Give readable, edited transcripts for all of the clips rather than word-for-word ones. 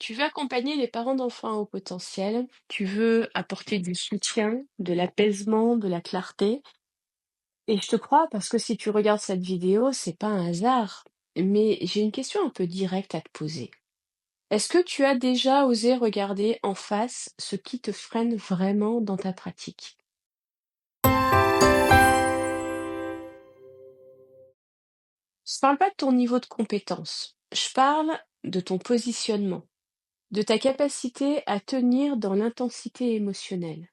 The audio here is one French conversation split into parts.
Tu veux accompagner les parents d'enfants à haut potentiel, tu veux apporter du soutien, de l'apaisement, de la clarté. Et je te crois parce que si tu regardes cette vidéo, c'est pas un hasard. Mais j'ai une question un peu directe à te poser. Est-ce que tu as déjà osé regarder en face ce qui te freine vraiment dans ta pratique? Je parle pas de ton niveau de compétence. Je parle de ton positionnement, de ta capacité à tenir dans l'intensité émotionnelle.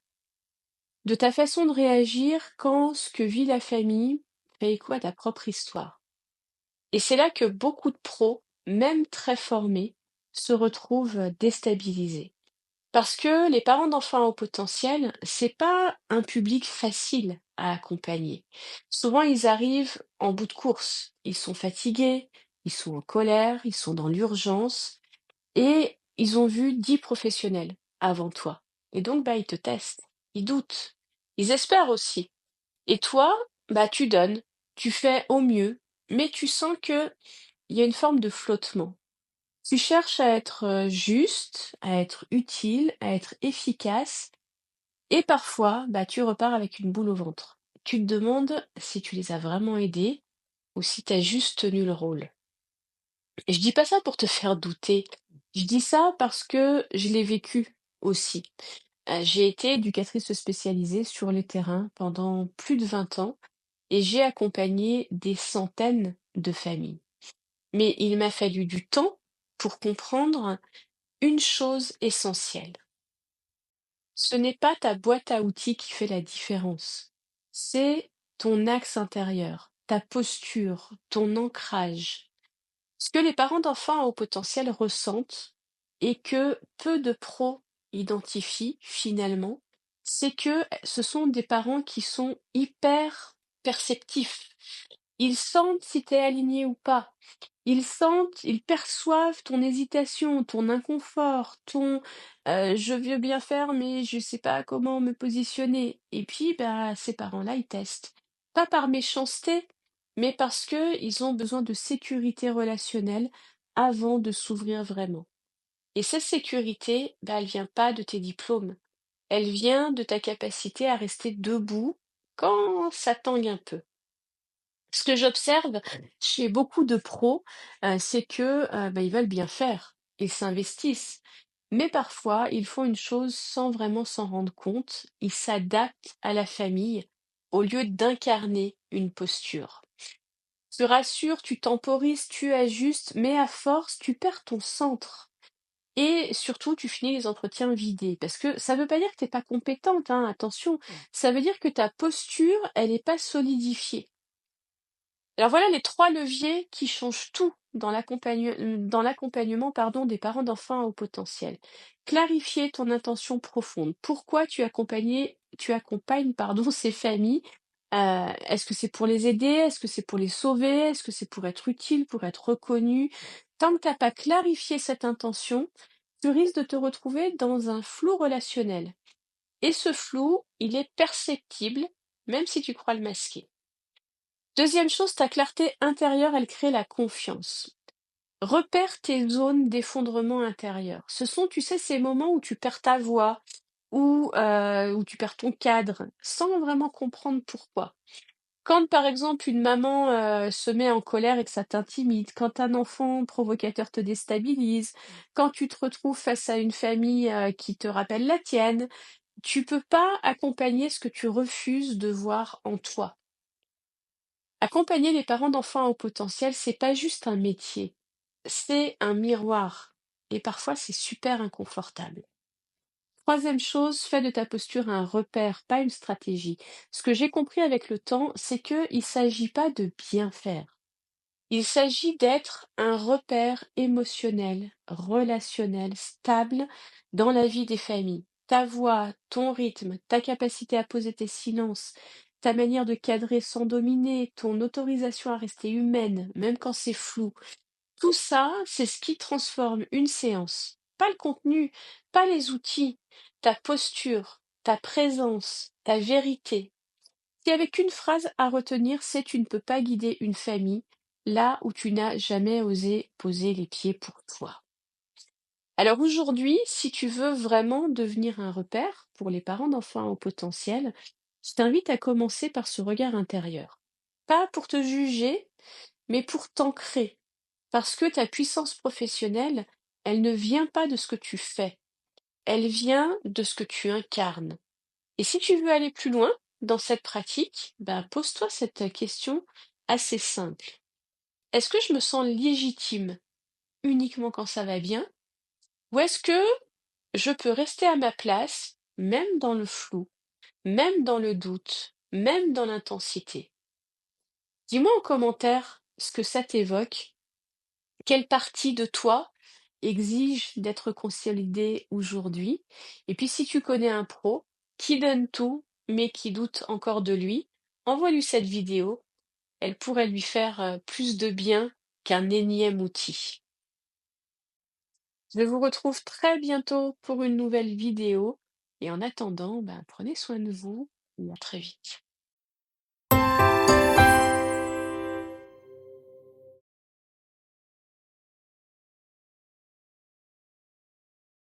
De ta façon de réagir quand ce que vit la famille fait écho à ta propre histoire. Et c'est là que beaucoup de pros, même très formés, se retrouvent déstabilisés. Parce que les parents d'enfants à haut potentiel, c'est pas un public facile à accompagner. Souvent, ils arrivent en bout de course. Ils sont fatigués, ils sont en colère, ils sont dans l'urgence et ils ont vu 10 professionnels avant toi. Et donc, bah, ils te testent, ils doutent, ils espèrent aussi. Et toi, bah, tu donnes, tu fais au mieux, mais tu sens que il y a une forme de flottement. Tu cherches à être juste, à être utile, à être efficace, et parfois, bah, tu repars avec une boule au ventre. Tu te demandes si tu les as vraiment aidés ou si tu as juste tenu le rôle. Et je dis pas ça pour te faire douter. Je dis ça parce que je l'ai vécu aussi. J'ai été éducatrice spécialisée sur les terrains pendant plus de 20 ans et j'ai accompagné des centaines de familles. Mais il m'a fallu du temps pour comprendre une chose essentielle. Ce n'est pas ta boîte à outils qui fait la différence. C'est ton axe intérieur, ta posture, ton ancrage. Ce que les parents d'enfants à haut potentiel ressentent et que peu de pros identifient finalement, c'est que ce sont des parents qui sont hyper perceptifs. Ils sentent si tu es aligné ou pas. Ils sentent, ils perçoivent ton hésitation, ton inconfort, ton je veux bien faire, mais je sais pas comment me positionner. Et puis, bah, ces parents-là, ils testent. Pas par méchanceté, mais parce que ils ont besoin de sécurité relationnelle avant de s'ouvrir vraiment. Et cette sécurité, bah, elle vient pas de tes diplômes. Elle vient de ta capacité à rester debout quand ça tangue un peu. Ce que j'observe chez beaucoup de pros, c'est que, bah, ils veulent bien faire. Ils s'investissent. Mais parfois, ils font une chose sans vraiment s'en rendre compte. Ils s'adaptent à la famille au lieu d'incarner une posture. Tu rassures, tu temporises, tu ajustes, mais à force, tu perds ton centre. Et surtout, tu finis les entretiens vidés. Parce que ça ne veut pas dire que tu n'es pas compétente, hein, attention. Ça veut dire que ta posture, elle n'est pas solidifiée. Alors voilà les 3 leviers qui changent tout dans l'accompagnement, pardon, des parents d'enfants à haut potentiel. Clarifier ton intention profonde. Pourquoi tu accompagnes, pardon, ces familles? Est-ce que c'est pour les aider? Est-ce que c'est pour les sauver? Est-ce que c'est pour être utile, pour être reconnu? Tant que tu pas clarifié cette intention, tu risques de te retrouver dans un flou relationnel. Et ce flou, il est perceptible, même si tu crois le masquer. Deuxième chose, ta clarté intérieure, elle crée la confiance. Repère tes zones d'effondrement intérieur. Ce sont, tu sais, ces moments où tu perds ta voix, où tu perds ton cadre, sans vraiment comprendre pourquoi. Quand, par exemple, une maman se met en colère et que ça t'intimide, quand un enfant provocateur te déstabilise, quand tu te retrouves face à une famille qui te rappelle la tienne, tu peux pas accompagner ce que tu refuses de voir en toi. Accompagner les parents d'enfants à haut potentiel, c'est pas juste un métier, c'est un miroir. Et parfois, c'est super inconfortable. Troisième chose, fais de ta posture un repère, pas une stratégie. Ce que j'ai compris avec le temps, c'est qu'il ne s'agit pas de bien faire. Il s'agit d'être un repère émotionnel, relationnel, stable dans la vie des familles. Ta voix, ton rythme, ta capacité à poser tes silences, ta manière de cadrer sans dominer, ton autorisation à rester humaine, même quand c'est flou. Tout ça, c'est ce qui transforme une séance. Pas le contenu, pas les outils, ta posture, ta présence, ta vérité. Si avec une phrase à retenir, c'est tu ne peux pas guider une famille là où tu n'as jamais osé poser les pieds pour toi. Alors aujourd'hui, si tu veux vraiment devenir un repère pour les parents d'enfants au potentiel, je t'invite à commencer par ce regard intérieur. Pas pour te juger, mais pour t'ancrer. Parce que ta puissance professionnelle, elle ne vient pas de ce que tu fais, elle vient de ce que tu incarnes. Et si tu veux aller plus loin dans cette pratique, ben, pose-toi cette question assez simple. Est-ce que je me sens légitime uniquement quand ça va bien? Ou est-ce que je peux rester à ma place, même dans le flou, même dans le doute, même dans l'intensité? Dis-moi en commentaire ce que ça t'évoque. Quelle partie de toi exige d'être consolidée aujourd'hui? Et puis si tu connais un pro qui donne tout, mais qui doute encore de lui, envoie-lui cette vidéo. Elle pourrait lui faire plus de bien qu'un énième outil. Je vous retrouve très bientôt pour une nouvelle vidéo. Et en attendant, ben, prenez soin de vous et à très vite.